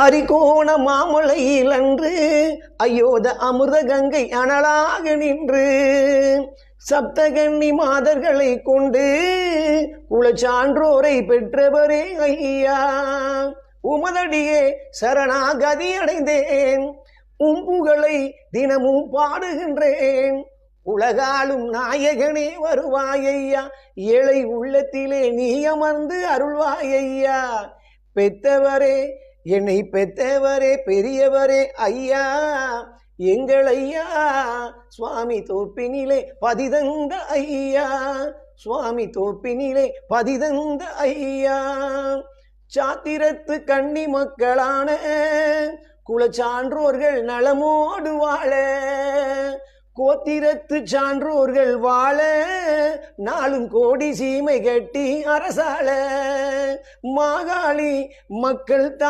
அரிகோண மாமலையில் அன்று அயோத அமிர்த கங்கை அனலாக நின்று சப்தகன்னி மாதர்களை கொண்டு குலச்சான்றோரை பெற்றவரே ஐயா. உமதடியே சரணாகதி அடைந்தேன், புகழை தினமும் பாடுகின்றேன். உலகாலும் நாயகனே வருவாயையா, ஏழை உள்ளத்திலே நீ அமர்ந்து அருள்வாயையா. பெத்தவரே, என்னை பெத்தவரே, பெரியவரே ஐயா, எங்கள் ஐயா சுவாமி தோப்பினிலே பதிதந்த ஐயா, சுவாமி தோப்பினிலே பதிதந்த ஐயா. சாத்திரத்து கன்னி மக்களான குலச்சான்றோர்கள் நலமோடு வாழ, கோத்திரத்து சான்றோர்கள் வாழ, நாளும் கோடி சீமை கட்டி அரசாள, மாகாளி மக்கள்